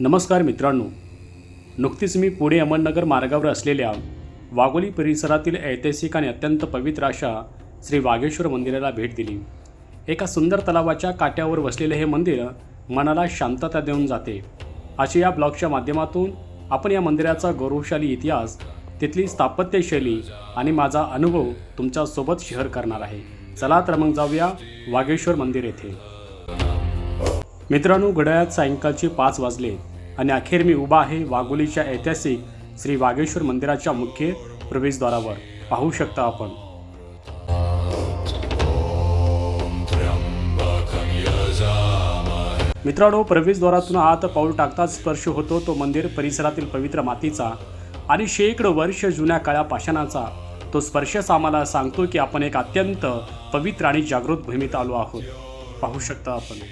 नमस्कार मित्रांनो, नुकतीच मी पुणे अहमदनगर मार्गावर असलेल्या वाघोली परिसरातील ऐतिहासिक आणि अत्यंत पवित्र अशा श्री वाघेश्वर मंदिराला भेट दिली. एका सुंदर तलावाच्या काठ्यावर वसलेले हे मंदिर मनाला शांतता देऊन जाते. अशा या ब्लॉगच्या माध्यमातून आपण या मंदिराचा गौरवशाली इतिहास, तिथली स्थापत्यशैली आणि माझा अनुभव तुमच्यासोबत शेअर करणार आहे. चला तर मग जाऊया वाघेश्वर मंदिर येथे. मित्रांनो, घड्याळात सायंकाळचे 5 वाजले आणि अखेर मी उभा आहे वाघोलीच्या ऐतिहासिक श्री वाघेश्वर मंदिराच्या मुख्य प्रवेशद्वारावर. पाहू शकता आपण. मित्रांनो, प्रवेशद्वारातून आत पाऊल टाकताच स्पर्श होतो तो मंदिर परिसरातील पवित्र मातीचा आणि शेकडो वर्ष जुन्या काळ्या पाषाणाचा. तो स्पर्शच आम्हाला सांगतो की आपण एक अत्यंत पवित्र आणि जागृत भूमीत आलो आहोत. पाहू शकता आपण.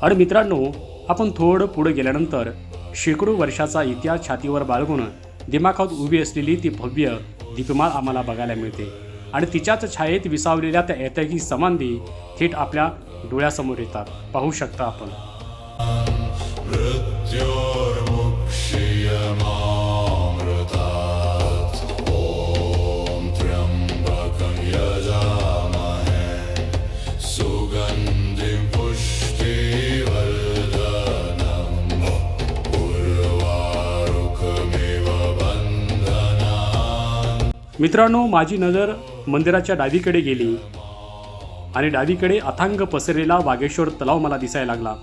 आणि मित्रांनो, आपण थोडं पुढे गेल्यानंतर शेकडो वर्षाचा इतिहास छातीवर बाळगून दिमाखात उभी असलेली ती भव्य दीपमाळ आम्हाला बघायला मिळते आणि तिच्याच छायेत विसावलेल्या त्या ऐतिहासिक समाधी थेट आपल्या डोळ्यासमोर येतात. पाहू शकता आपण. मित्रांनो, माझी नजर मंदिराच्या डावीकडे गेली आणि डावीकडे अथांग पसरलेला वाघेश्वर तलाव मला दिसायला लागला.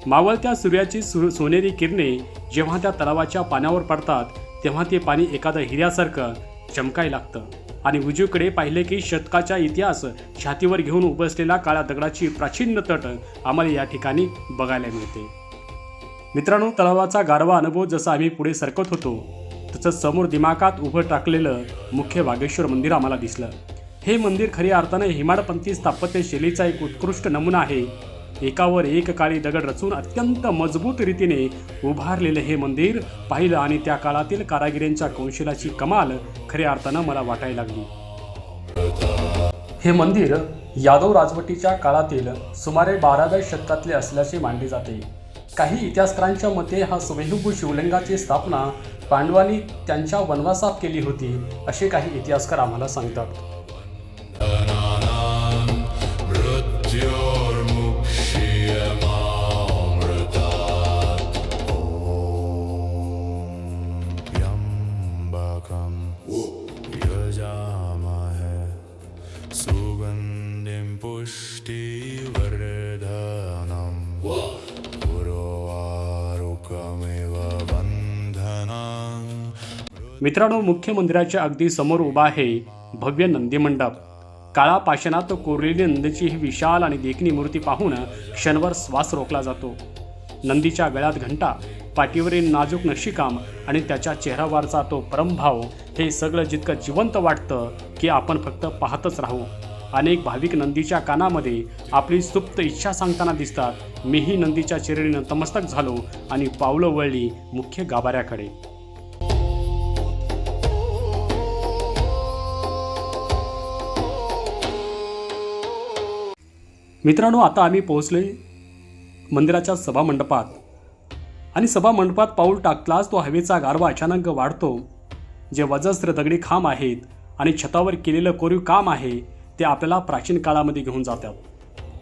मावळत्या सूर्याची सोनेरी किरणे जेव्हा त्या तलावाच्या पाण्यावर पडतात तेव्हा ते पाणी एखादं हिऱ्यासारखं चमकायला लागतं आणि उजवीकडे पाहिले की शतकाचा इतिहास छातीवर घेऊन उभं असलेल्या काळ्या दगडाची प्राचीन तट आम्हाला या ठिकाणी बघायला मिळते. मित्रांनो, तलावाचा गारवा अनुभव जसा आम्ही पुढे सरकत होतो तसं समोर दिमाखात उभं टाकलेलं मुख्य वाघेश्वर मंदिर आम्हाला दिसलं. हे मंदिर खऱ्या अर्थाने हिमाडपंथी स्थापत्य शैलीचा एक उत्कृष्ट नमुना आहे. एकावर एक काळी दगड रचून अत्यंत मजबूत रीतीने उभारलेलं हे मंदिर पाहिलं आणि त्या काळातील कारागिरांच्या कौशल्याची कमाल खऱ्या अर्थानं मला वाटायला लागली. हे मंदिर यादव राजवटीच्या काळातील सुमारे 12व्या शतकातले असल्याचे मानले जाते. काही इतिहासकारांच्या मते हा स्वयंभू शिवलिंगाची स्थापना पांडवांनी त्यांच्या वनवासात केली होती असे काही इतिहासकार आम्हाला सांगतात. मित्रांनो, मुख्य मंदिराच्या अगदी समोर उभा आहे भव्य नंदी मंडप. काळा पाषाणात कोरलेली नंदीची ही विशाल आणि देखणी मूर्ती पाहून क्षणभर श्वास रोखला जातो. नंदीच्या गळ्यात घंटा, पाठीवरील नाजूक नक्षीकाम आणि त्याच्या चेहऱ्यावरचा तो परमभाव, हे सगळं जितकं जिवंत वाटतं की आपण फक्त पाहतच राहू. अनेक भाविक नंदीच्या कानामध्ये आपली सुप्त इच्छा सांगताना दिसतात. मीही नंदीच्या चरणी नतमस्तक झालो आणि पावलं वळली मुख्य गाभाऱ्याकडे. मित्रांनो, आता आम्ही पोहोचलोय मंदिराच्या सभामंडपात आणि सभामंडपात पाऊल टाकलाच तो हवेचा गारवा अचानक वाढतो. जे वजस्त्र दगडी खांब आहेत आणि छतावर केलेलं कोरीव काम आहे ते आपल्याला प्राचीन काळामध्ये घेऊन जातात.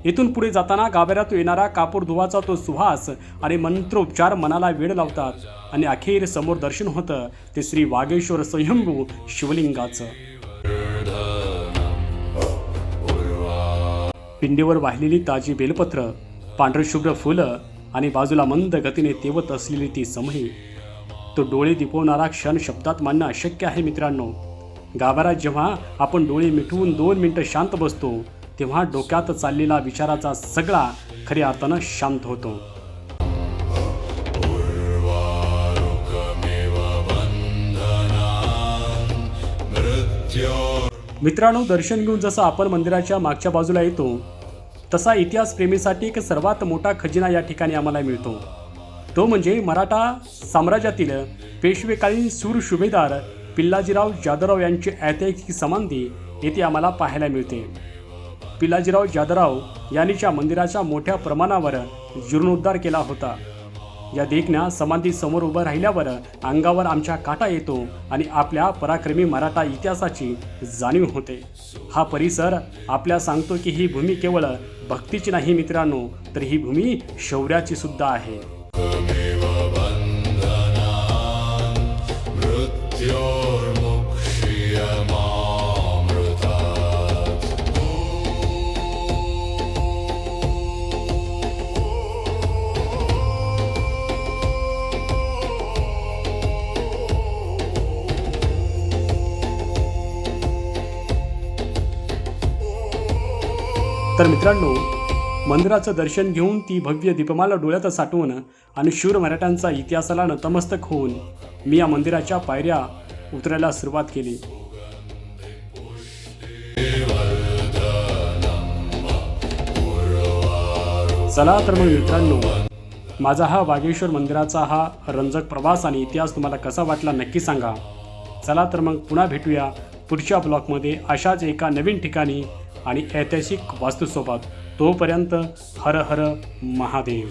इथून पुढे जाताना गाभाऱ्यात येणारा कापूर धुवाचा तो सुवास आणि मंत्रोपचार मनाला वेळ लावतात आणि अखेर समोर दर्शन होतं ते श्री वाघेश्वर स्वयंभू शिवलिंगाचं. पिंडीवर वाहिलेली ताजी बेलपत्र, पांढरशुभ्र फुलं आणि बाजूला मंद गतीने तेवत असलेली ती समई, तो डोळे दिपवणारा क्षण शब्दात मानणं अशक्य आहे. मित्रांनो, गाभाऱ्यात जेव्हा आपण डोळे मिटवून 2 मिनिटं शांत बसतो तेव्हा डोक्यात चाललेला विचाराचा सगळा खऱ्या अर्थानं शांत होतो. मित्रांनो, दर्शन घेऊन जसं आपण मंदिराच्या मागच्या बाजूला येतो तसा इतिहासप्रेमीसाठी एक सर्वात मोठा खजिना या ठिकाणी आम्हाला मिळतो. तो म्हणजे मराठा साम्राज्यातील पेशवेकालीन शूर सुभेदार पिल्लाजीराव जाधवराव यांची ऐतिहासिक समाधी येथे आम्हाला पाहायला मिळते. पिलाजीराव जाधवराव यांनी या मंदिराचा मोठ्या प्रमाणावर जीर्णोद्धार केला होता. या देखण्या समाधी समोर उभं राहिल्यावर अंगावर आमच्या काटा येतो आणि आपल्या पराक्रमी मराठा इतिहासाची जाणीव होते. हा परिसर आपल्या सांगतो की ही भूमी केवळ भक्तीची नाही मित्रांनो, तर ही भूमी शौर्याची सुद्धा आहे. तर मित्रांनो, मंदिराचं दर्शन घेऊन ती भव्य दीपमाला डोळ्यात साठवून आणि शूर मराठ्यांचा इतिहासाला नतमस्तक होऊन मी या मंदिराच्या पायऱ्या उतरायला सुरुवात केली. चला तर मग मित्रांनो, माझा हा वागेश्वर मंदिराचा हा रंजक प्रवास आणि इतिहास तुम्हाला कसा वाटला नक्की सांगा. चला तर मग पुन्हा भेटूया पुढच्या ब्लॉगमध्ये अशाच एका नवीन ठिकाणी आणि ऐतिहासिक वास्तूसोबत. तोपर्यंत हर हर महादेव.